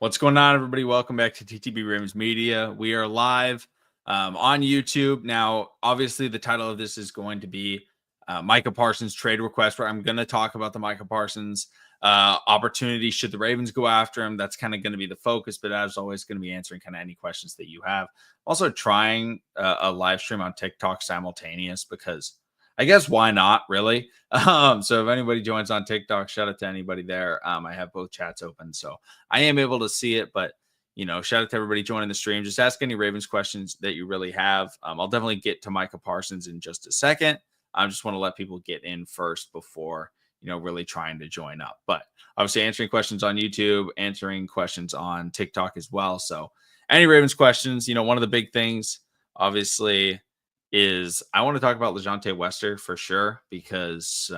What's going on, everybody? Welcome back to TTB Ravens Media. We are live on YouTube. Now, obviously, the title of this is going to be Micah Parsons trade request, where I'm going to talk about the Micah Parsons opportunity. Should the Ravens go after him? That's kind of going to be the focus, but as always, going to be answering kind of any questions that you have. Also trying a live stream on TikTok simultaneous because I guess why not, really? So if anybody joins on TikTok, shout out to anybody there. I have both chats open, so I am able to see it. But, shout out to everybody joining the stream. Just ask any Ravens questions that you really have. I'll definitely get to Micah Parsons in just a second. I just want to let people get in first before, really trying to join up. But obviously answering questions on YouTube, answering questions on TikTok as well. So any Ravens questions, one of the big things, obviously, is I want to talk about LeJohntay Wester for sure, because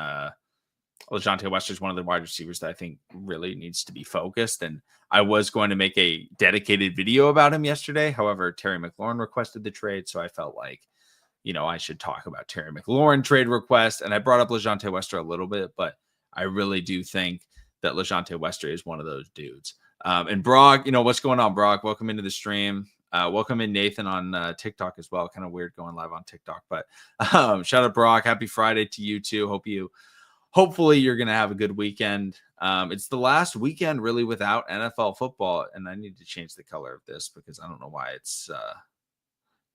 LeJohntay Wester is one of the wide receivers that I think really needs to be focused. And I was going to make a dedicated video about him yesterday. However, Terry McLaurin requested the trade. So I felt like, I should talk about Terry McLaurin trade request. And I brought up LeJohntay Wester a little bit, but I really do think that LeJohntay Wester is one of those dudes. And Brock, what's going on, Brock? Welcome into the stream. Welcome in Nathan on TikTok as well. Kind of weird going live on TikTok, but shout out Brock. Happy Friday to you too. Hopefully you're going to have a good weekend. It's the last weekend really without NFL football. And I need to change the color of this because I don't know why it's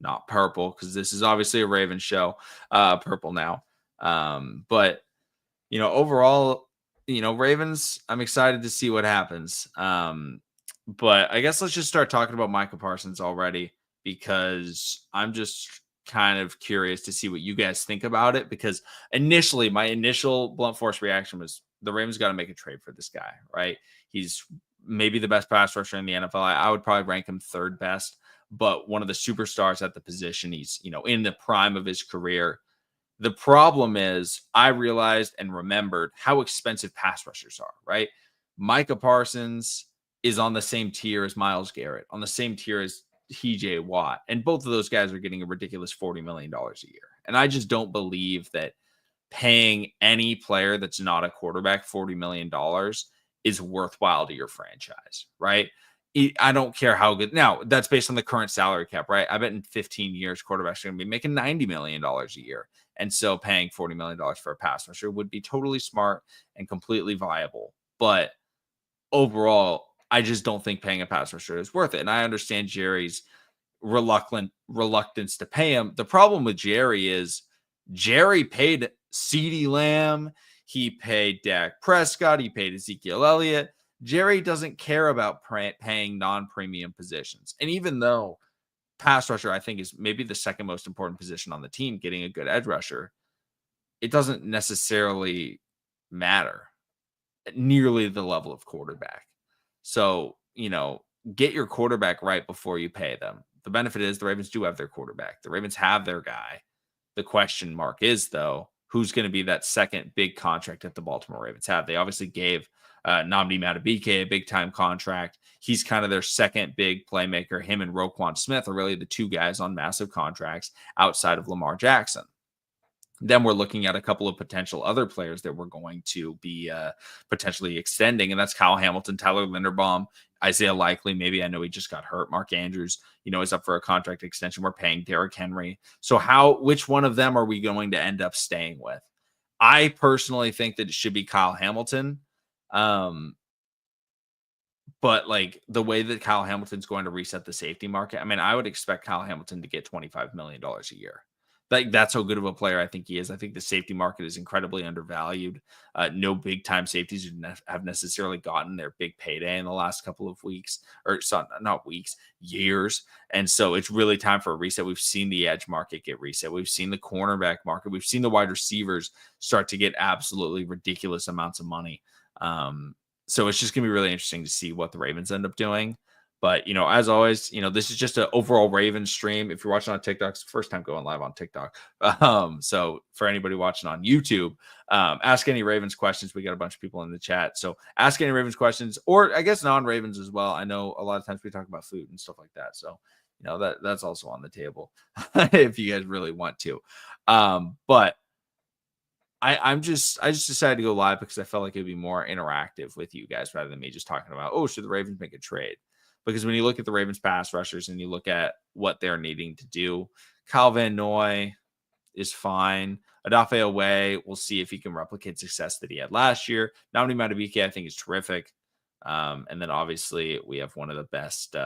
not purple, because this is obviously a Ravens show, purple now. But overall, Ravens, I'm excited to see what happens. But I guess let's just start talking about Micah Parsons already, because I'm just kind of curious to see what you guys think about it. Because initially, my initial blunt force reaction was the Ravens got to make a trade for this guy, right? He's maybe the best pass rusher in the NFL. I would probably rank him third best, but one of the superstars at the position. He's, in the prime of his career. The problem is I realized and remembered how expensive pass rushers are, right? Micah Parsons is on the same tier as Myles Garrett, on the same tier as TJ Watt. And both of those guys are getting a ridiculous $40 million a year. And I just don't believe that paying any player that's not a quarterback $40 million is worthwhile to your franchise, right? I don't care how good. Now, that's based on the current salary cap, right? I bet in 15 years, quarterbacks are going to be making $90 million a year. And so paying $40 million for a pass rusher would be totally smart and completely viable. But overall, I just don't think paying a pass rusher is worth it. And I understand Jerry's reluctance to pay him. The problem with Jerry is Jerry paid CeeDee Lamb. He paid Dak Prescott. He paid Ezekiel Elliott. Jerry doesn't care about paying non-premium positions. And even though pass rusher, I think, is maybe the second most important position on the team, getting a good edge rusher, it doesn't necessarily matter at nearly the level of quarterback. So, get your quarterback right before you pay them. The benefit is the Ravens do have their quarterback. The Ravens have their guy. The question mark is, though, who's going to be that second big contract that the Baltimore Ravens have? They obviously gave Nnamdi Madubuike a big-time contract. He's kind of their second big playmaker. Him and Roquan Smith are really the two guys on massive contracts outside of Lamar Jackson. Then we're looking at a couple of potential other players that we're going to be potentially extending, and that's Kyle Hamilton, Tyler Linderbaum, Isaiah Likely. Maybe, I know he just got hurt. Mark Andrews, is up for a contract extension. We're paying Derrick Henry. So which one of them are we going to end up staying with? I personally think that it should be Kyle Hamilton. But the way that Kyle Hamilton's going to reset the safety market, I would expect Kyle Hamilton to get $25 million a year. That's how good of a player I think he is. I think the safety market is incredibly undervalued. No big time safeties have necessarily gotten their big payday in the last couple of weeks, years. And so it's really time for a reset. We've seen the edge market get reset. We've seen the cornerback market. We've seen the wide receivers start to get absolutely ridiculous amounts of money. So it's just going to be really interesting to see what the Ravens end up doing. But, as always, this is just an overall Ravens stream. If you're watching on TikTok, it's the first time going live on TikTok. So for anybody watching on YouTube, ask any Ravens questions. We got a bunch of people in the chat. So ask any Ravens questions, or I guess non-Ravens as well. I know a lot of times we talk about food and stuff like that. So, that's also on the table if you guys really want to. But I just decided to go live because I felt like it'd be more interactive with you guys rather than me just talking about, oh, should the Ravens make a trade? Because when you look at the Ravens pass rushers and you look at what they're needing to do, Kyle Van Noy is fine. Odafe Owe, we'll see if he can replicate success that he had last year. Namdi Madubuike, I think, is terrific. And then obviously we have one of the best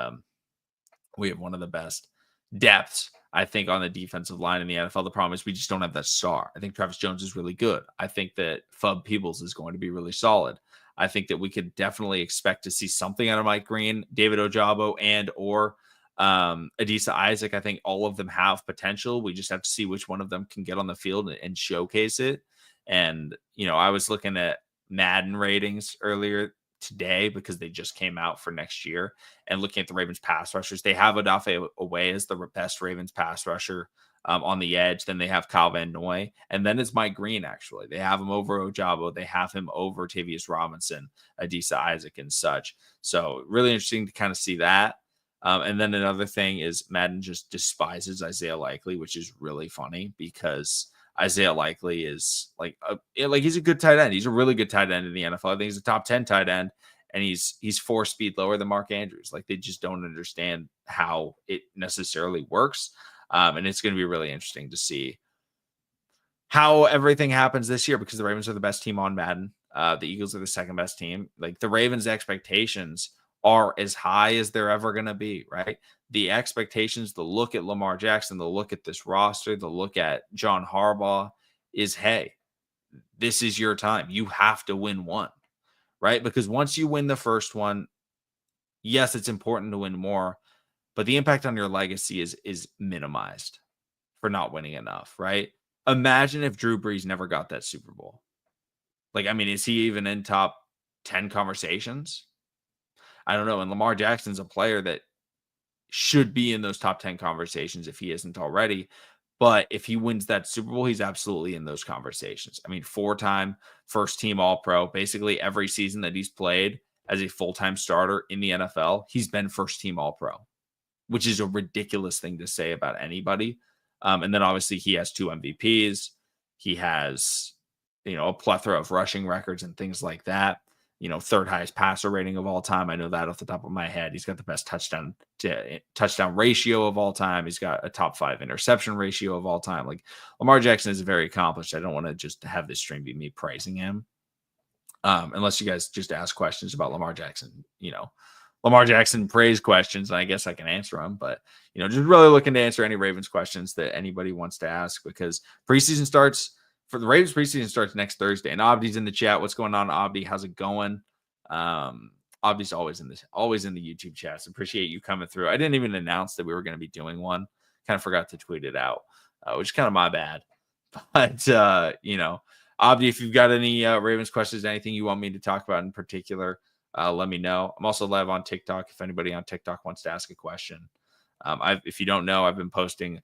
depths, I think, on the defensive line in the NFL. The problem is we just don't have that star. I think Travis Jones is really good. I think that Fub Peebles is going to be really solid. I think that we could definitely expect to see something out of Mike Green, David Ojabo, and or Adisa Isaac. I think all of them have potential. We just have to see which one of them can get on the field and showcase it. And, I was looking at Madden ratings earlier today because they just came out for next year, and looking at the Ravens pass rushers, they have Odafe Owe as the best Ravens pass rusher on the edge. Then they have Kyle Van Noy, and then it's Mike Green. Actually, they have him over Ojabo. They have him over Tavius Robinson, Adisa Isaac, and such. So really interesting to kind of see that. And then another thing is Madden just despises Isaiah Likely, which is really funny because Isaiah Likely is like he's a good tight end. He's a really good tight end in the NFL. I think he's a top 10 tight end, and he's 4 speed lower than Mark Andrews. Like, they just don't understand how it necessarily works. And it's going to be really interesting to see how everything happens this year, because the Ravens are the best team on Madden. The Eagles are the second best team. Like, the Ravens' expectations are as high as they're ever going to be, right? The expectations, the look at Lamar Jackson, the look at this roster, the look at John Harbaugh is, hey, this is your time. You have to win one, right? Because once you win the first one, yes, it's important to win more, but the impact on your legacy is minimized for not winning enough, right? Imagine if Drew Brees never got that Super Bowl. Like, I mean, is he even in top 10 conversations? I don't know. And Lamar Jackson's a player that should be in those top 10 conversations if he isn't already. But if he wins that Super Bowl, he's absolutely in those conversations. I mean, 4-time first team All-Pro. Basically every season that he's played as a full-time starter in the NFL, he's been first team All-Pro, which is a ridiculous thing to say about anybody. And then obviously he has 2 MVPs. He has, a plethora of rushing records and things like that. 3rd highest passer rating of all time. I know that off the top of my head. He's got the best touchdown ratio of all time. He's got a top 5 interception ratio of all time. Like, Lamar Jackson is very accomplished. I don't want to just have this stream be me praising him. Unless you guys just ask questions about Lamar Jackson, Lamar Jackson praise questions, and I guess I can answer them. But, just really looking to answer any Ravens questions that anybody wants to ask, because preseason starts for the Ravens. Preseason starts next Thursday, and Abdi's in the chat. What's going on, Abdi? How's it going? Abdi's always in the YouTube chats. Appreciate you coming through. I didn't even announce that we were going to be doing one. Kind of forgot to tweet it out, which is kind of my bad. But Abdi, if you've got any Ravens questions, anything you want me to talk about in particular, let me know. I'm also live on TikTok. If anybody on TikTok wants to ask a question, if you don't know, I've been posting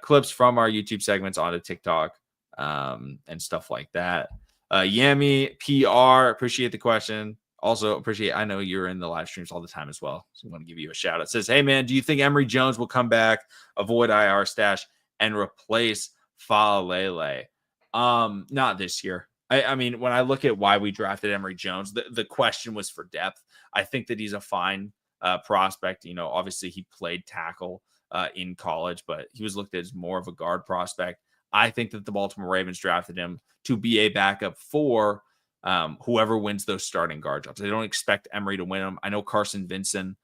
clips from our YouTube segments onto TikTok. And stuff like that. Yami PR, appreciate the question. Also appreciate, I know you're in the live streams all the time as well, so I want to give you a shout out. It says, hey man, do you think Emory Jones will come back, avoid IR stash, and replace Faalele? Not this year. I mean, when I look at why we drafted Emory Jones, the question was for depth. I think that he's a fine prospect. Obviously he played tackle in college, but he was looked at as more of a guard prospect. I think that the Baltimore Ravens drafted him to be a backup for whoever wins those starting guard jobs. They don't expect Emory to win them. I know Carson Vincent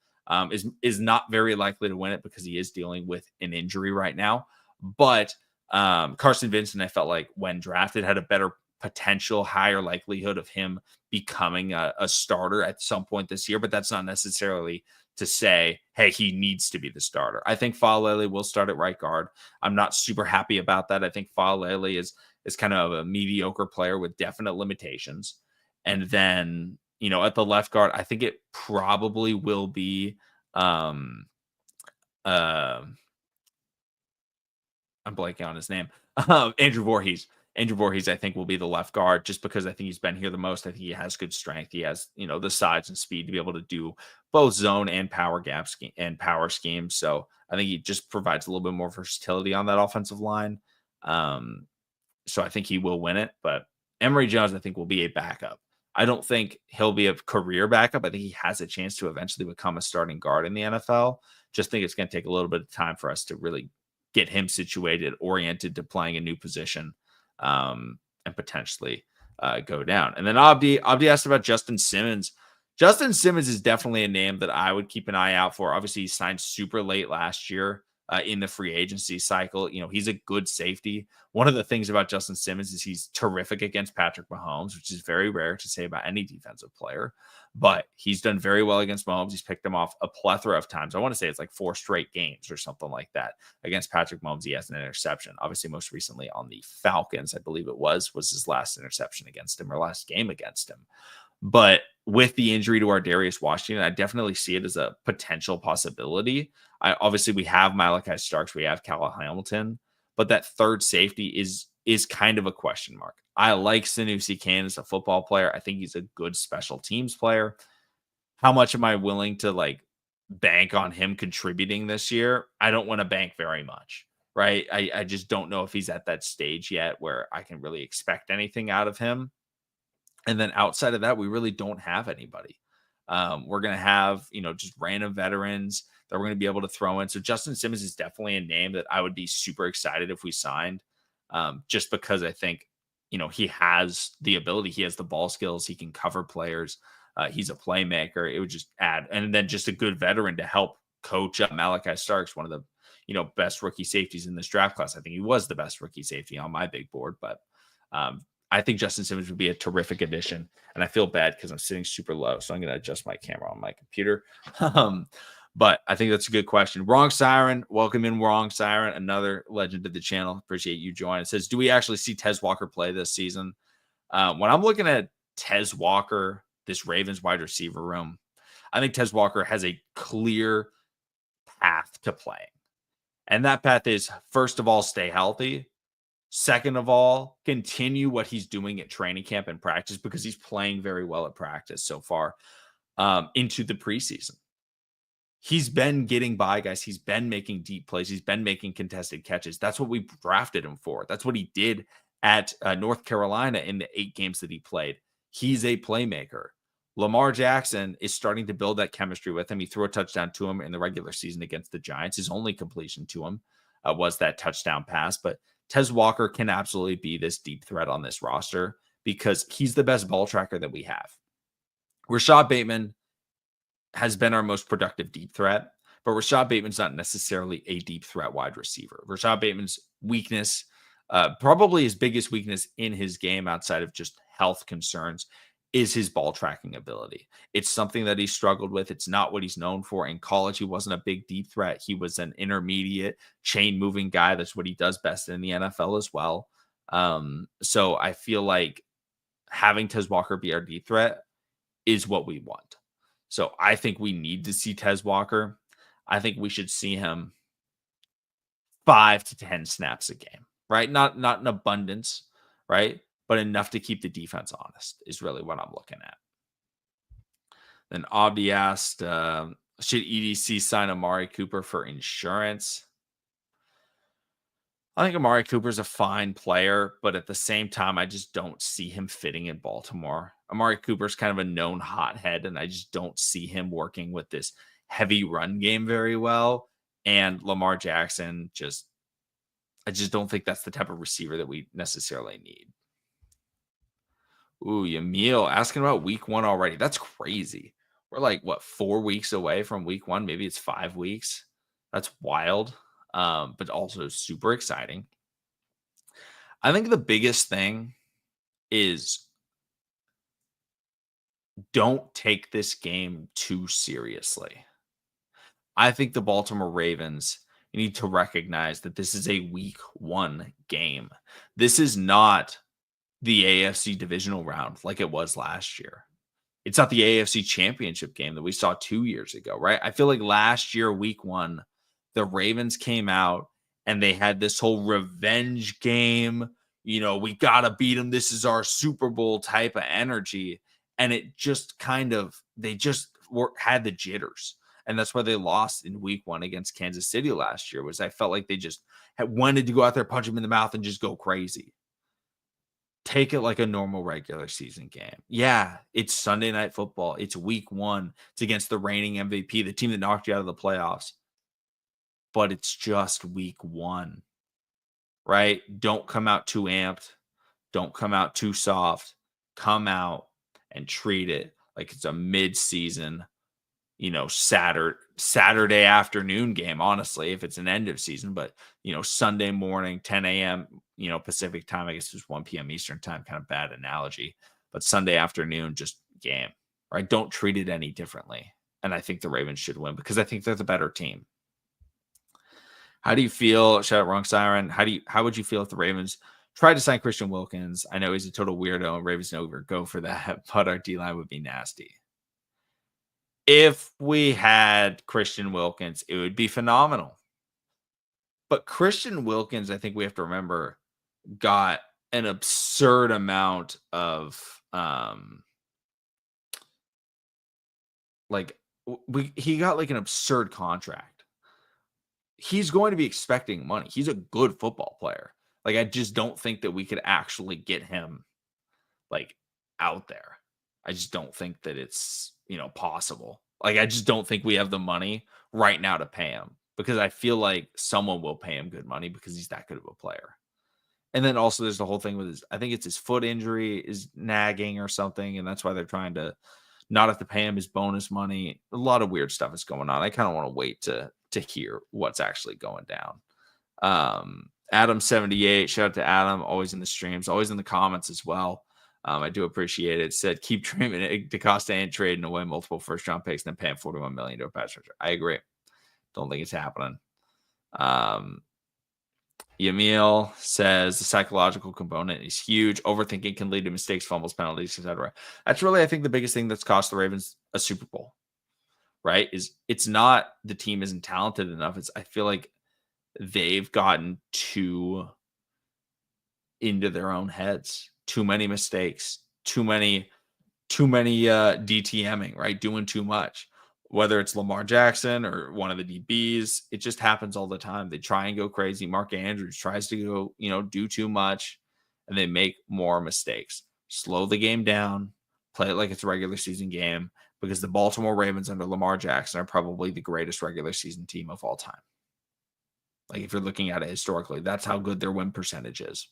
is not very likely to win it because he is dealing with an injury right now. But Carson Vincent, I felt like when drafted, had a better potential, higher likelihood of him becoming a starter at some point this year. But that's not necessarily to say, hey, he needs to be the starter. I think Faalele will start at right guard. I'm not super happy about that. I think Faalele is kind of a mediocre player with definite limitations. And then, at the left guard, I think it probably will be I'm blanking on his name. Andrew Voorhees. Andrew Voorhees, I think, will be the left guard just because I think he's been here the most. I think he has good strength. He has, the size and speed to be able to do both zone and power gap scheme and power schemes. So I think he just provides a little bit more versatility on that offensive line. So I think he will win it. But Emory Jones, I think, will be a backup. I don't think he'll be a career backup. I think he has a chance to eventually become a starting guard in the NFL. Just think it's going to take a little bit of time for us to really get him situated, oriented to playing a new position, and potentially go down. And then Abdi asked about Justin Simmons. Justin Simmons is definitely a name that I would keep an eye out for. Obviously, he signed super late last year in the free agency cycle. You know, he's a good safety. One of the things about Justin Simmons is he's terrific against Patrick Mahomes, which is very rare to say about any defensive player. But he's done very well against Mahomes. He's picked him off a plethora of times. I want to say it's like 4 straight games or something like that. Against Patrick Mahomes, he has an interception. Obviously, most recently on the Falcons, I believe it was his last interception against him or last game against him. But with the injury to Ardarius Washington, I definitely see it as a potential possibility. Obviously, we have Malachi Starks, we have Cal Hamilton, but that third safety is kind of a question mark. I like Sanusi Kane as a football player. I think he's a good special teams player. How much am I willing to like bank on him contributing this year? I don't want to bank very much, right? I just don't know if he's at that stage yet where I can really expect anything out of him. And then outside of that, we really don't have anybody. We're going to have, just random veterans that we're going to be able to throw in. So Justin Simmons is definitely a name that I would be super excited if we signed, just because I think, he has the ability. He has the ball skills. He can cover players. He's a playmaker. It would just add, and then just a good veteran to help coach up Malachi Starks, one of the, best rookie safeties in this draft class. I think he was the best rookie safety on my big board, but I think Justin Simmons would be a terrific addition, and I feel bad because I'm sitting super low, so I'm going to adjust my camera on my computer. But I think that's a good question. Wrong Siren, welcome in Wrong Siren, another legend of the channel. Appreciate you joining. It says, do we actually see Tez Walker play this season? When I'm looking at Tez Walker, this Ravens wide receiver room, I think Tez Walker has a clear path to playing. And that path is, first of all, stay healthy. Second of all, continue what he's doing at training camp and practice, because he's playing very well at practice so far into the preseason. He's been getting by, guys. He's been making deep plays. He's been making contested catches. That's what we drafted him for. That's what he did at North Carolina in the 8 games that he played. He's a playmaker. Lamar Jackson is starting to build that chemistry with him. He threw a touchdown to him in the regular season against the Giants. His only completion to him was that touchdown pass. But Tez Walker can absolutely be this deep threat on this roster because he's the best ball tracker that we have. Rashad Bateman has been our most productive deep threat, but Rashad Bateman's not necessarily a deep threat wide receiver. Rashad Bateman's weakness, probably his biggest weakness in his game outside of just health concerns, is his ball tracking ability. It's something that he struggled with. It's not what he's known for. In college, he wasn't a big deep threat. He was an intermediate chain moving guy. That's what he does best in the NFL as well. So I feel like having Tez Walker be our deep threat is what we want. So I think we need to see Tez Walker. I think we should see him 5 to 10 snaps a game, right? Not in abundance, right? But enough to keep the defense honest is really what I'm looking at. Then Abdi asked, should EDC sign Amari Cooper for insurance? I think Amari Cooper's a fine player, but at the same time, I just don't see him fitting in Baltimore. Amari Cooper's kind of a known hothead, and I just don't see him working with this heavy run game very well. And Lamar Jackson, I just don't think that's the type of receiver that we necessarily need. Ooh, Yamil asking about week 1 already. That's crazy. We're like, 4 weeks away from week 1? Maybe it's 5 weeks. That's wild, but also super exciting. I think the biggest thing is don't take this game too seriously. I think the Baltimore Ravens, you need to recognize that this is a week 1 game. This is not the AFC divisional round like it was last year. It's not the AFC championship game that we saw 2 years ago, right? I feel like last year, week 1, the Ravens came out and they had this whole revenge game. We got to beat them. This is our Super Bowl type of energy. And it just they just had the jitters. And that's why they lost in week 1 against Kansas City last year, was I felt like they just wanted to go out there, punch him in the mouth and just go crazy. Take it like a normal regular season game. Yeah, it's Sunday Night Football. It's week 1. It's against the reigning MVP, the team that knocked you out of the playoffs. But it's just week 1, right? Don't come out too amped. Don't come out too soft. Come out and treat it like it's a mid-season, Saturday afternoon game, honestly, if it's an end of season, but Sunday morning, 10 a.m., Pacific time, I guess it's 1 p.m. Eastern time, kind of bad analogy, but Sunday afternoon, just game, right? Don't treat it any differently. And I think the Ravens should win because I think they're the better team. How do you feel? Shout out Wrong Siren. How would you feel if the Ravens tried to sign Christian Wilkins? I know he's a total weirdo and Ravens never go for that, but our D-line would be nasty. If we had Christian Wilkins, it would be phenomenal. But Christian Wilkins, I think we have to remember, got an absurd amount of he got like an absurd contract. He's going to be expecting money. He's a good football player. Like, I just don't think that we could actually get him like out there. I just don't think that it's, possible. Like, I just don't think we have the money right now to pay him because I feel like someone will pay him good money because he's that good of a player. And then also there's the whole thing with I think it's his foot injury is nagging or something. And that's why they're trying to not have to pay him his bonus money. A lot of weird stuff is going on. I kind of want to wait to hear what's actually going down. Adam78, shout out to Adam, always in the streams, always in the comments as well. I do appreciate it. Said, keep dreaming DeCosta and trading away multiple first-round picks and then paying $41 million to a pass rusher. I agree. Don't think it's happening. Yamil says the psychological component is huge. Overthinking can lead to mistakes, fumbles, penalties, etc. That's really, I think, the biggest thing that's cost the Ravens a Super Bowl, right? Is it's not the team isn't talented enough. I feel like they've gotten too into their own heads. Too many mistakes, too many DTMing, right? Doing too much. Whether it's Lamar Jackson or one of the DBs, it just happens all the time. They try and go crazy. Mark Andrews tries to go, do too much, and they make more mistakes. Slow the game down, play it like it's a regular season game, because the Baltimore Ravens under Lamar Jackson are probably the greatest regular season team of all time. Like, if you're looking at it historically, that's how good their win percentage is.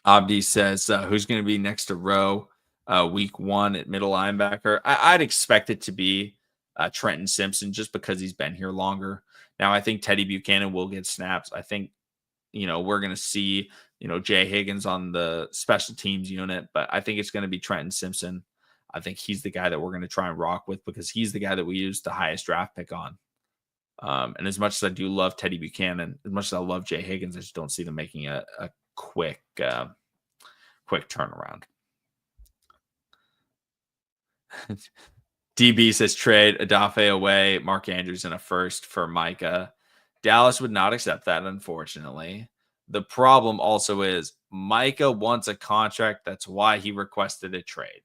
Abdi says, who's going to be next to Rowe week 1 at middle linebacker? I'd expect it to be Trenton Simpson just because he's been here longer. Now, I think Teddy Buchanan will get snaps. I think, we're going to see, Jay Higgins on the special teams unit, but I think it's going to be Trenton Simpson. I think he's the guy that we're going to try and rock with because he's the guy that we used the highest draft pick on. And as much as I do love Teddy Buchanan, as much as I love Jay Higgins, I just don't see them making a quick turnaround. DB says trade Adafe away, Mark Andrews in a first for Micah. Dallas would not accept that, unfortunately. The problem also is Micah wants a contract. That's why he requested a trade.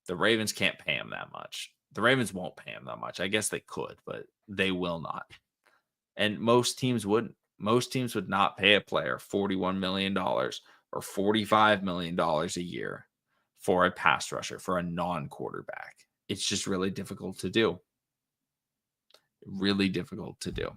The Ravens can't pay him that much. The Ravens won't pay him that much. I guess they could, but they will not. And most teams wouldn't. Most teams would not pay a player $41 million or $45 million a year for a pass rusher, for a non-quarterback. It's just really difficult to do. Really difficult to do.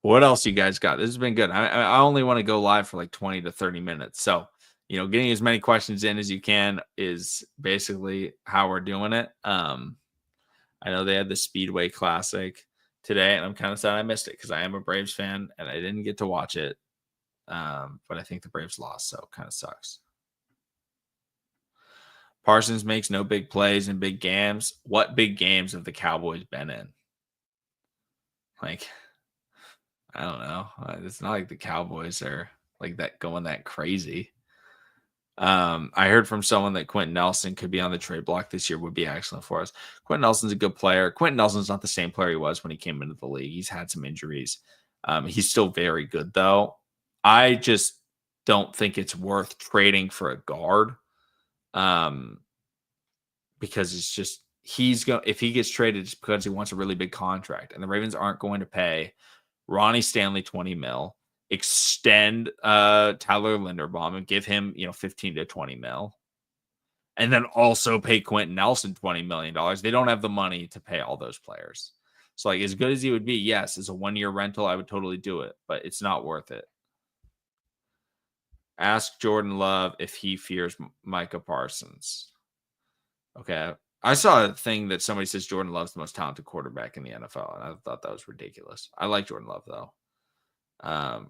What else you guys got? This has been good. I only want to go live for like 20 to 30 minutes. So, getting as many questions in as you can is basically how we're doing it. I know they had the Speedway Classic today, and I'm kind of sad I missed it because I am a Braves fan and I didn't get to watch it. But I think the Braves lost, so it kind of sucks. Parsons makes no big plays in big games. What big games have the Cowboys been in? Like, I don't know. It's not like the Cowboys are like that going that crazy. I heard from someone that Quentin Nelson could be on the trade block this year, would be excellent for us. Quentin Nelson's a good player. Quentin Nelson's not the same player he was when he came into the league. He's had some injuries. He's still very good, though. I just don't think it's worth trading for a guard because if he gets traded, it's because he wants a really big contract, and the Ravens aren't going to pay Ronnie Stanley 20 mil, extend Tyler Linderbaum and give him 15 to 20 mil, and then also pay Quentin Nelson $20 million. They don't have the money to pay all those players. So, like, as good as he would be, yes, as a 1-year rental, I would totally do it, but it's not worth it. Ask Jordan Love if he fears Micah Parsons. Okay. I saw a thing that somebody says Jordan Love's the most talented quarterback in the NFL, and I thought that was ridiculous. I like Jordan Love, though.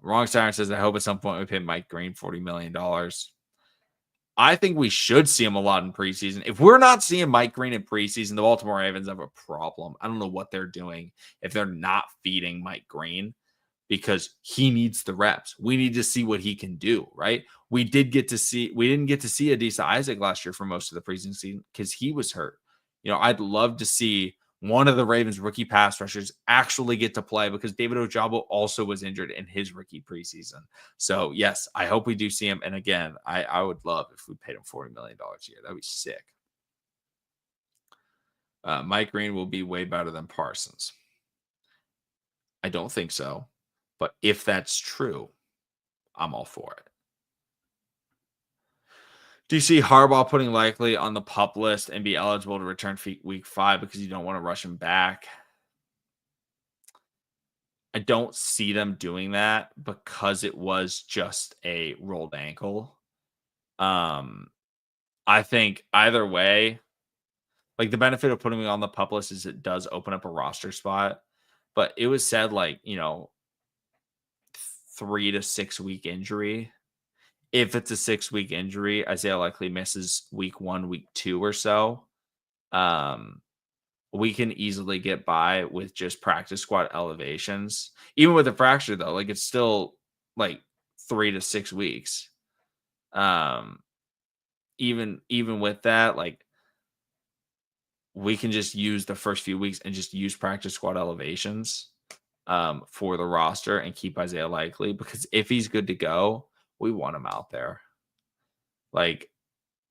Wrong Siren says, I hope at some point we pay Mike Green $40 million. I think we should see him a lot in preseason. If we're not seeing Mike Green in preseason, the Baltimore Ravens have a problem. I don't know what they're doing if they're not feeding Mike Green, because he needs the reps. We need to see what he can do, right? We didn't get to see Adisa Isaac last year for most of the preseason because he was hurt. I'd love to see one of the Ravens rookie pass rushers actually get to play, because David Ojabo also was injured in his rookie preseason. So yes, I hope we do see him. And again, I would love if we paid him $40 million a year. That'd be sick. Mike Green will be way better than Parsons. I don't think so. But if that's true, I'm all for it. Do you see Harbaugh putting likely on the PUP list and be eligible to return week 5 because you don't want to rush him back? I don't see them doing that because it was just a rolled ankle. I think either way, like, the benefit of putting him on the PUP list is it does open up a roster spot. But it was said 3 to 6 week injury. If it's a 6-week injury, Isaiah likely misses week 1, week 2 or so. We can easily get by with just practice squad elevations. Even with a fracture, though, it's still 3 to 6 weeks. Even with that, we can just use the first few weeks and just use practice squad elevations for the roster and keep Isaiah likely, because if he's good to go, we want him out there.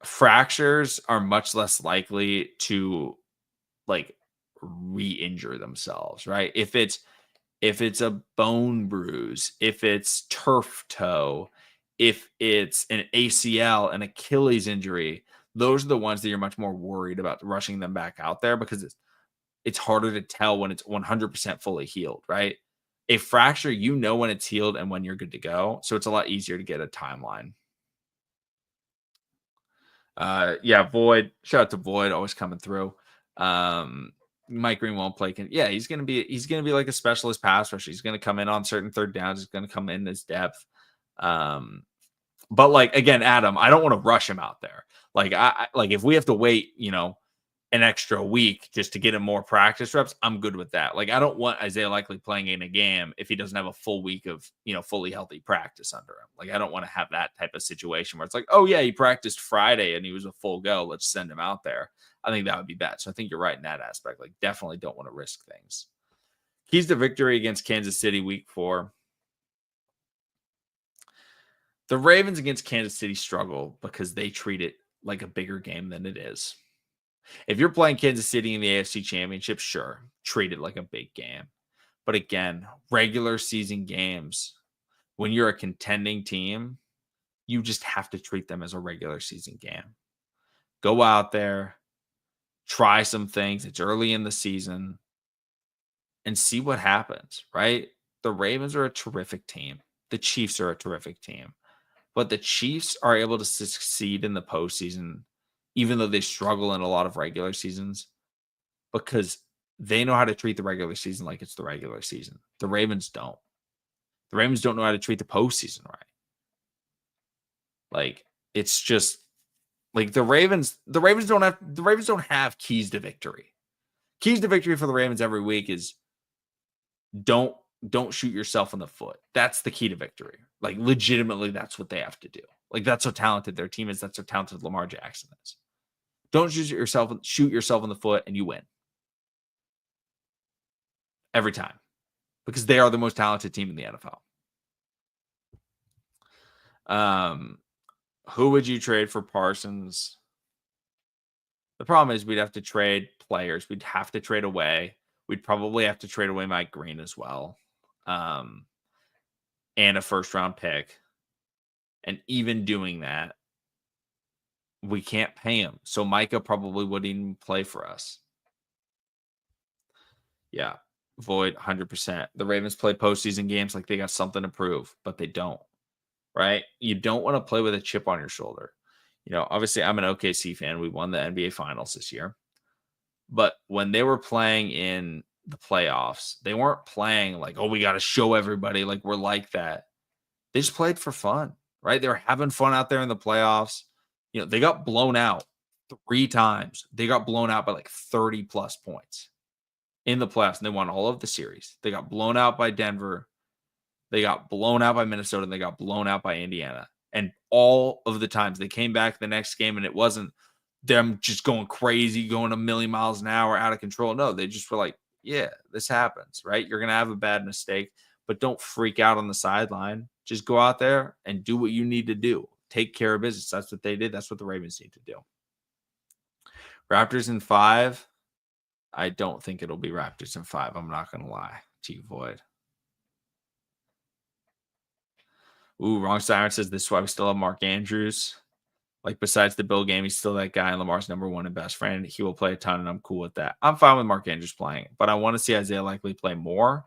Fractures are much less likely to re-injure themselves, right? If it's a bone bruise, if it's turf toe, if it's an ACL, an Achilles injury, those are the ones that you're much more worried about rushing them back out there, because it's harder to tell when it's 100% fully healed, right? A fracture, when it's healed and when you're good to go. So it's a lot easier to get a timeline. Void. Shout out to Void, always coming through. Mike Green won't play. He's gonna be like a specialist pass rusher. He's gonna come in on certain third downs. He's gonna come in as depth. But again, Adam, I don't want to rush him out there. If we have to wait, an extra week just to get him more practice reps, I'm good with that. I don't want Isaiah likely playing in a game if he doesn't have a full week of, fully healthy practice under him. I don't want to have that type of situation where it's oh yeah, he practiced Friday and he was a full go, let's send him out there. I think that would be bad. So I think you're right in that aspect. Definitely don't want to risk things. Keys to victory against Kansas City week 4. The Ravens against Kansas City struggle because they treat it like a bigger game than it is. If you're playing Kansas City in the AFC Championship, sure, treat it like a big game. But again, regular season games, when you're a contending team, you just have to treat them as a regular season game. Go out there, try some things. It's early in the season, and see what happens, right? The Ravens are a terrific team. The Chiefs are a terrific team. But the Chiefs are able to succeed in the postseason, even though they struggle in a lot of regular seasons, because they know how to treat the regular season like it's the regular season. The Ravens don't. The Ravens don't know how to treat the postseason right. It's just the Ravens don't have keys to victory. Keys to victory for the Ravens every week is don't shoot yourself in the foot. That's the key to victory. Legitimately, that's what they have to do. That's how talented their team is. That's how talented Lamar Jackson is. Don't shoot yourself in the foot and you win. Every time. Because they are the most talented team in the NFL. Who would you trade for Parsons? The problem is we'd have to trade players. We'd have to trade away. We'd probably have to trade away Mike Green as well. And a first-round pick. And even doing that, we can't pay him. So Micah probably wouldn't even play for us. Yeah. Void 100%. The Ravens play postseason games like they got something to prove, but they don't. Right? You don't want to play with a chip on your shoulder. Obviously I'm an OKC fan. We won the NBA Finals this year. But when they were playing in the playoffs, they weren't playing like, oh, we got to show everybody like we're like that. They just played for fun, right? They were having fun out there in the playoffs. They got blown out 3 times. They got blown out by like 30 plus points in the playoffs, and they won all of the series. They got blown out by Denver. They got blown out by Minnesota, and they got blown out by Indiana. And all of the times they came back the next game, and it wasn't them just going crazy, going a million miles an hour out of control. No, they just were like, yeah, this happens, right? You're going to have a bad mistake, but don't freak out on the sideline. Just go out there and do what you need to do. Take care of business. That's what they did. That's what the Ravens need to do. Raptors in 5. I don't think it'll be Raptors in 5. I'm not going to lie to you, Void. Ooh, Wrong Siren says this is why we still have Mark Andrews. Like, besides the Bill game, he's still that guy and Lamar's number 1 and best friend. He will play a ton, and I'm cool with that. I'm fine with Mark Andrews playing, but I want to see Isaiah Likely play more.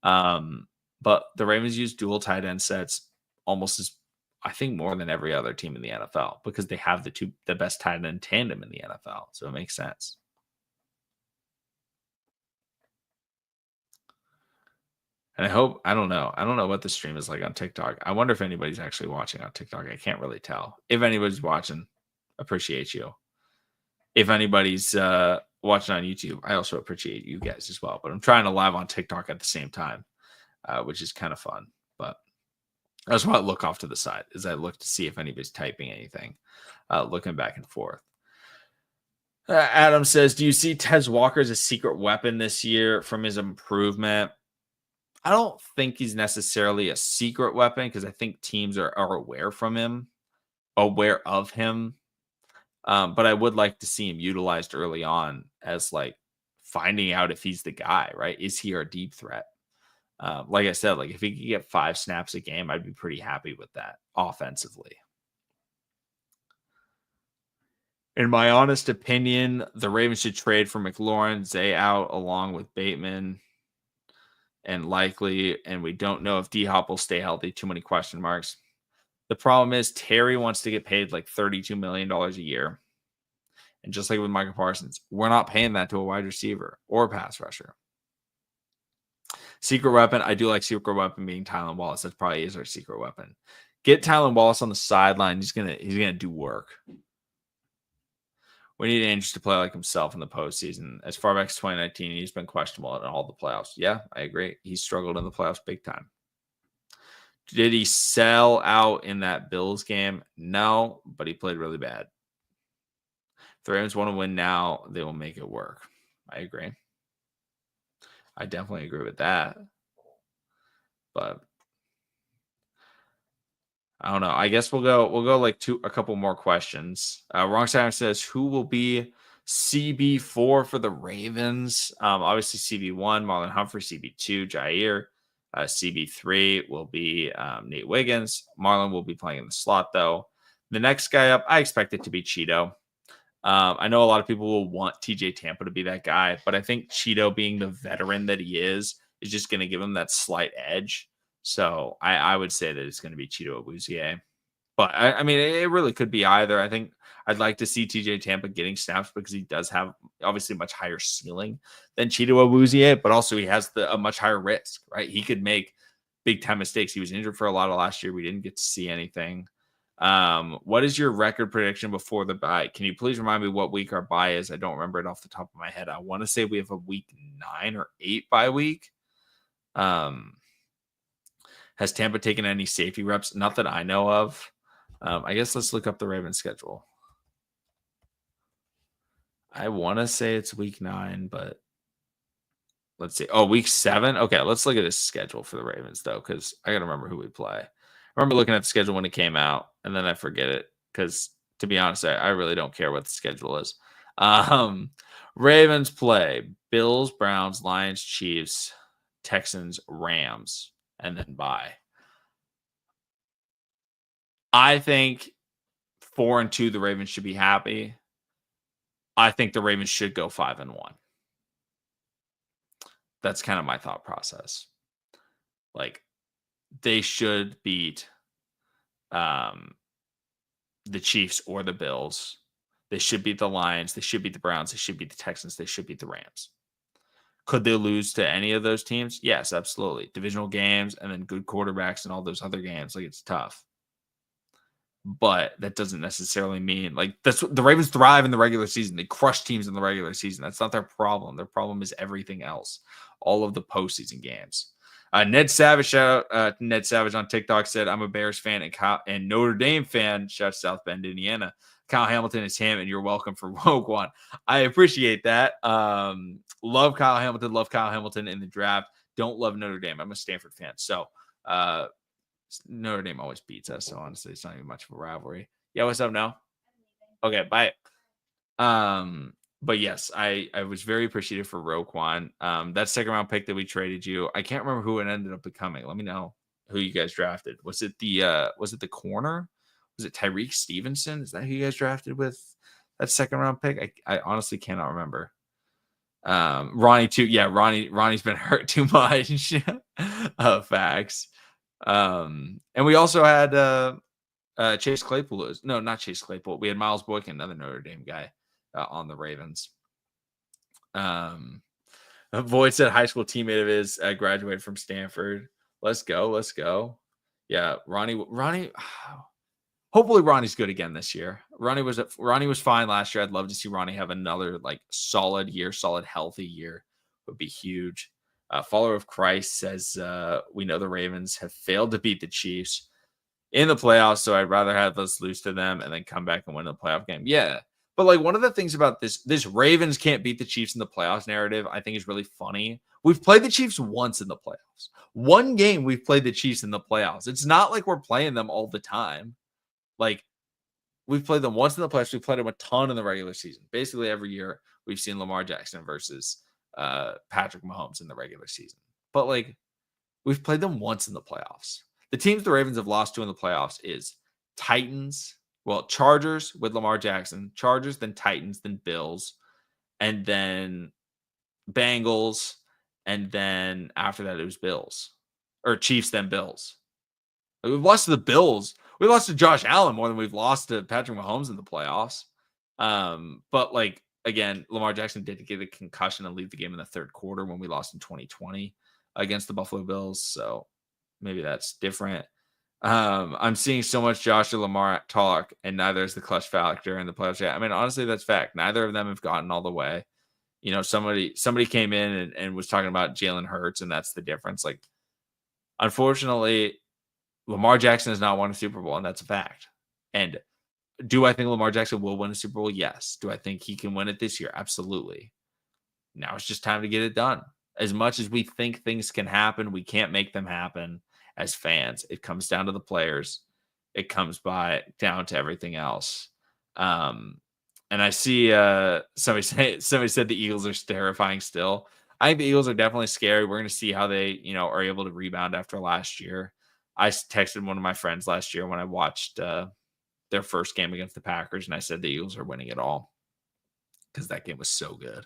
But the Ravens use dual tight end sets almost as, I think, more than every other team in the NFL because they have the best tight end tandem in the NFL. So it makes sense. And I don't know what the stream is like on TikTok. I wonder if anybody's actually watching on TikTok. I can't really tell. If anybody's watching, appreciate you. If anybody's watching on YouTube, I also appreciate you guys as well. But I'm trying to live on TikTok at the same time, which is kind of fun. But I just want to look off to the side as I look to see if anybody's typing anything, looking back and forth. Adam says, do you see Tez Walker as a secret weapon this year from his improvement? I don't think he's necessarily a secret weapon because I think teams are aware of him. But I would like to see him utilized early on as like finding out if he's the guy, right? Is he our deep threat? Like I said, like if he could get 5 snaps a game, I'd be pretty happy with that offensively. In my honest opinion, the Ravens should trade for McLaurin, Zay out along with Bateman and Likely, and we don't know if D-Hop will stay healthy. Too many question marks. The problem is Terry wants to get paid like $32 million a year. And just like with Micah Parsons, we're not paying that to a wide receiver or a pass rusher. Secret weapon, I do like secret weapon being Tylan Wallace. That probably is our secret weapon. Get Tylan Wallace on the sideline. He's gonna do work. We need Andrews to play like himself in the postseason. As far back as 2019, he's been questionable in all the playoffs. Yeah, I agree. He struggled in the playoffs big time. Did he sell out in that Bills game? No, but he played really bad. If the Ravens want to win now, they will make it work. I agree. I definitely agree with that. But I don't know. I guess we'll go like a couple more questions. Wrong Side says, who will be CB4 for the Ravens? Obviously CB1, Marlon Humphrey, CB2, Jair. CB3 will be Nate Wiggins. Marlon will be playing in the slot, though. The next guy up, I expect it to be Cheeto. I know a lot of people will want TJ Tampa to be that guy, but I think Cheeto, being the veteran that he is just going to give him that slight edge. So I would say that it's going to be Cheeto Awuzie. But I mean, it really could be either. I think I'd like to see TJ Tampa getting snaps because he does have obviously a much higher ceiling than Cheeto Awuzie, but also he has a much higher risk, right? He could make big time mistakes. He was injured for a lot of last year. We didn't get to see anything. What is your record prediction before the bye? Can you please remind me what week our bye is? I don't remember it off the top of my head. I want to say we have a week 9 or 8 bye week. Has Tampa taken any safety reps? Not that I know of. I guess let's look up the Ravens schedule. I want to say it's week 9, but let's see. Oh, week 7. Okay, let's look at this schedule for the Ravens, though, because I got to remember who we play. I remember looking at the schedule when it came out, and then I forget it because, to be honest, I really don't care what the schedule is. Um, Ravens play Bills, Browns, Lions, Chiefs, Texans, Rams, and then bye. I think 4-2, the Ravens should be happy. I think the Ravens should go 5-1. That's kind of my thought process. Like, they should beat um, the Chiefs or the Bills. They should beat the Lions. They should beat the Browns. They should beat the Texans. They should beat the Rams. Could they lose to any of those teams? Yes, absolutely. Divisional games and then good quarterbacks and all those other games. Like, it's tough. But that doesn't necessarily mean like that's what the Ravens thrive in the regular season. They crush teams in the regular season. That's not their problem. Their problem is everything else, all of the postseason games. Ned Savage, shout out Ned Savage on TikTok said, I'm a Bears fan and Notre Dame fan. Shout out South Bend, Indiana. Kyle Hamilton is him, and you're welcome for Rogue One. I appreciate that. Love Kyle Hamilton. Love Kyle Hamilton in the draft. Don't love Notre Dame. I'm a Stanford fan. So, Notre Dame always beats us, so honestly, it's not even much of a rivalry. Yeah, what's up now? Okay, bye. But yes, I was very appreciative for Roquan. That second round pick that we traded you, I can't remember who it ended up becoming. Let me know who you guys drafted. Was it the corner? Was it Tyreek Stevenson? Is that who you guys drafted with that second round pick? I honestly cannot remember. Ronnie too. Yeah, Ronnie's been hurt too much. Facts. And we also had Chase Claypool. No, not Chase Claypool. We had Miles Boykin, another Notre Dame guy, on the Ravens. Void said high school teammate of his graduated from Stanford. Let's go. Yeah, Ronnie. Hopefully Ronnie's good again this year. Ronnie was fine last year. I'd love to see Ronnie have another like solid year, solid healthy year. Would be huge. Follower of Christ says, we know the Ravens have failed to beat the Chiefs in the playoffs, so I'd rather have us lose to them and then come back and win the playoff game. Yeah, but like one of the things about this Ravens can't beat the Chiefs in the playoffs narrative, I think is really funny. We've played the Chiefs once in the playoffs. One game we've played the Chiefs in the playoffs. It's not like we're playing them all the time. Like, we've played them once in the playoffs. We've played them a ton in the regular season. Basically, every year we've seen Lamar Jackson versus Patrick Mahomes in the regular season. But, like, we've played them once in the playoffs. The teams the Ravens have lost to in the playoffs is Titans, Chargers with Lamar Jackson, Chargers, then Titans, then Bills, and then Bengals, and then after that it was Bills. Or Chiefs, then Bills. We've lost to the Bills. We lost to Josh Allen more than we've lost to Patrick Mahomes in the playoffs. But like again, Lamar Jackson did get a concussion and leave the game in the third quarter when we lost in 2020 against the Buffalo Bills. So maybe that's different. I'm seeing so much Josh or Lamar talk, and neither is the clutch factor in the playoffs yet. I mean, honestly, that's fact. Neither of them have gotten all the way. You know, somebody came in and was talking about Jalen Hurts, and that's the difference. Like, unfortunately, Lamar Jackson has not won a Super Bowl, and that's a fact. And do I think Lamar Jackson will win a Super Bowl? Yes. Do I think he can win it this year? Absolutely. Now it's just time to get it done. As much as we think things can happen, we can't make them happen as fans. It comes down to the players. It comes down to everything else. And I see somebody said the Eagles are terrifying still. I think the Eagles are definitely scary. We're going to see how they, are able to rebound after last year. I texted one of my friends last year when I watched their first game against the Packers, and I said the Eagles are winning it all because that game was so good.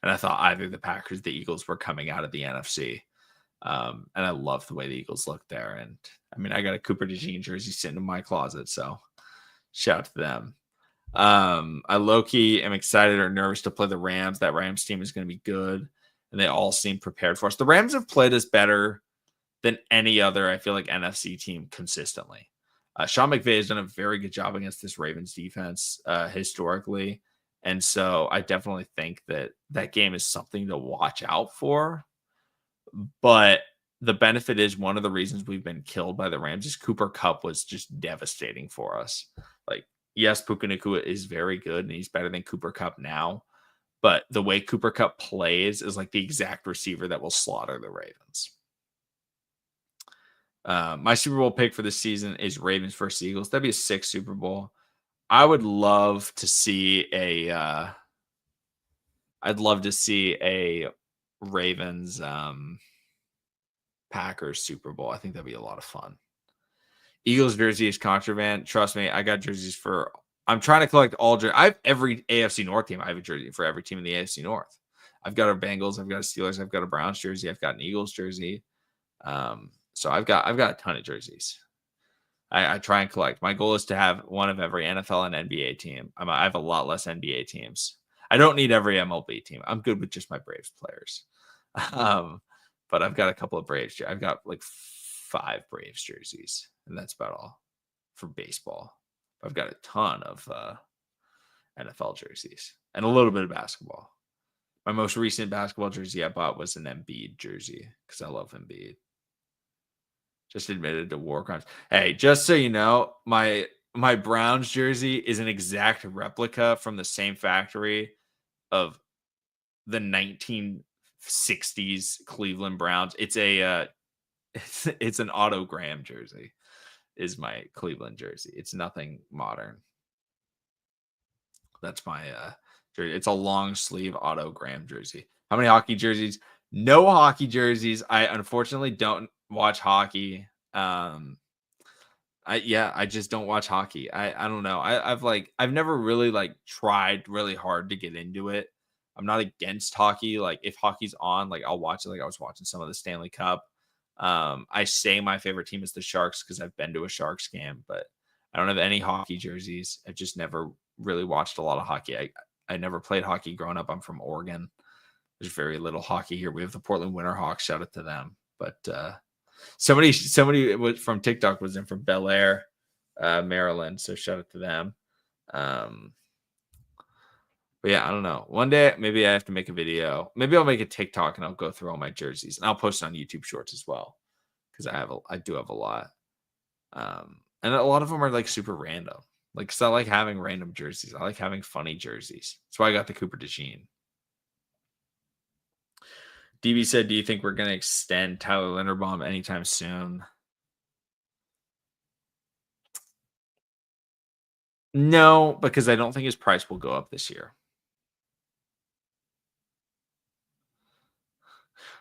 And I thought either the Packers or the Eagles were coming out of the NFC. And I love the way the Eagles look there. And I mean, I got a Cooper DeJean jersey sitting in my closet, so shout out to them. I low-key am excited or nervous to play the Rams. That Rams team is going to be good, and they all seem prepared for us. The Rams have played us better than any other, I feel like, NFC team consistently. Sean McVay has done a very good job against this Ravens defense historically. And so I definitely think that game is something to watch out for. But the benefit is one of the reasons we've been killed by the Rams is Cooper Kupp was just devastating for us. Like, yes, Puka Nacua is very good, and he's better than Cooper Kupp now. But the way Cooper Kupp plays is like the exact receiver that will slaughter the Ravens. My Super Bowl pick for this season is Ravens versus Eagles. That'd be a 6th Super Bowl. I would love to see a I'd love to see a Ravens Packers Super Bowl. I think that'd be a lot of fun. Eagles jersey is contraband. Trust me, I got jerseys for. I'm trying to collect all jerseys. I have every AFC North team. I have a jersey for every team in the AFC North. I've got a Bengals. I've got a Steelers. I've got a Browns jersey. I've got an Eagles jersey. So I've got a ton of jerseys. I try and collect. My goal is to have one of every NFL and NBA team. I have a lot less NBA teams. I don't need every MLB team. I'm good with just my Braves players. But I've got a couple of Braves. I've got like 5 Braves jerseys, and that's about all for baseball. I've got a ton of NFL jerseys and a little bit of basketball. My most recent basketball jersey I bought was an Embiid jersey because I love Embiid. Just admitted to war crimes. Hey, just so you know, my Browns jersey is an exact replica from the same factory of the 1960s Cleveland Browns. It's a it's an autogram jersey. Is my Cleveland jersey. It's nothing modern. That's my jersey. It's a long sleeve autogram jersey. How many hockey jerseys? No hockey jerseys. I unfortunately don't watch hockey. I just don't watch hockey. I don't know. I've never really like tried really hard to get into it. I'm not against hockey. Like if hockey's on, like I'll watch it. Like I was watching some of the Stanley Cup. I say my favorite team is the Sharks because I've been to a Sharks game, but I don't have any hockey jerseys. I've just never really watched a lot of hockey. I never played hockey growing up. I'm from Oregon. There's very little hockey here. We have the Portland Winterhawks. Shout out to them. But somebody from TikTok was in from Bel Air, Maryland. So shout out to them. But yeah, I don't know. One day, maybe I have to make a video. Maybe I'll make a TikTok and I'll go through all my jerseys and I'll post it on YouTube Shorts as well because I do have a lot. And a lot of them are like super random. Like, cause I like having random jerseys. I like having funny jerseys. That's why I got the Cooper DeJean. DB said, "Do you think we're going to extend Tyler Linderbaum anytime soon?" No, because I don't think his price will go up this year.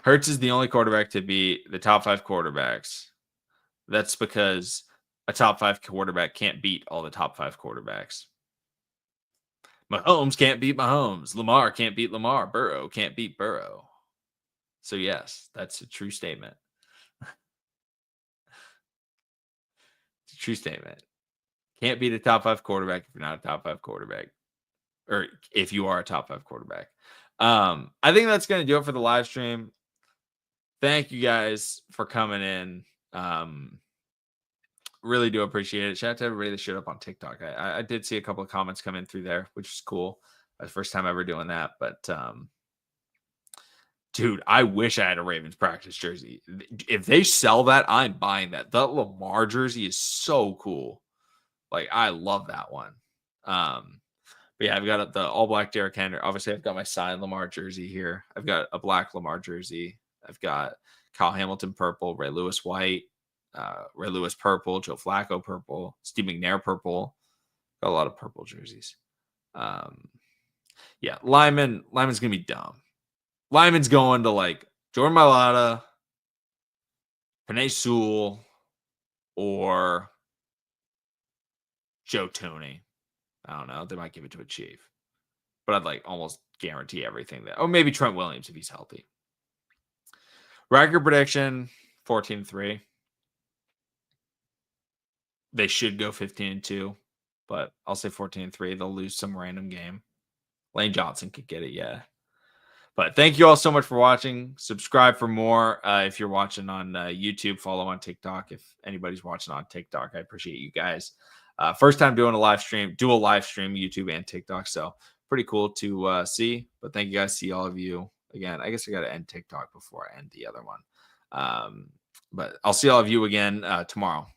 Hurts is the only quarterback to be the top 5 quarterbacks. That's because a top 5 quarterback can't beat all the top 5 quarterbacks. Mahomes can't beat Mahomes. Lamar can't beat Lamar. Burrow can't beat Burrow. So yes, that's a true statement. It's a true statement. Can't beat a top 5 quarterback if you're not a top 5 quarterback. Or if you are a top 5 quarterback. I think that's going to do it for the live stream. Thank you guys for coming in. Really do appreciate it. Shout out to everybody that showed up on TikTok. I did see a couple of comments come in through there, which is cool. That's the first time ever doing that. But dude, I wish I had a Ravens practice jersey. If they sell that, I'm buying that. The Lamar jersey is so cool. Like, I love that one. But yeah, I've got the all black Derrick Henry. Obviously, I've got my signed Lamar jersey here. I've got a black Lamar jersey. I've got Kyle Hamilton purple, Ray Lewis white, Ray Lewis purple, Joe Flacco purple, Steve McNair purple. Got a lot of purple jerseys. Yeah, Lyman's gonna be dumb. Lyman's going to like Jordan Mailata, Penei Sewell, or Joe Tooney. I don't know. They might give it to a Chief. But I'd like almost guarantee everything that. Oh, maybe Trent Williams if he's healthy. Record prediction 14-3. They should go 15-2, but I'll say 14-3. They'll lose some random game. Lane Johnson could get it, yeah. But thank you all so much for watching. Subscribe for more. If you're watching on YouTube, follow on TikTok. If anybody's watching on TikTok, I appreciate you guys. First time doing a live stream, YouTube and TikTok. So pretty cool to see. But thank you guys. See all of you again. I guess I got to end TikTok before I end the other one. But I'll see all of you again tomorrow.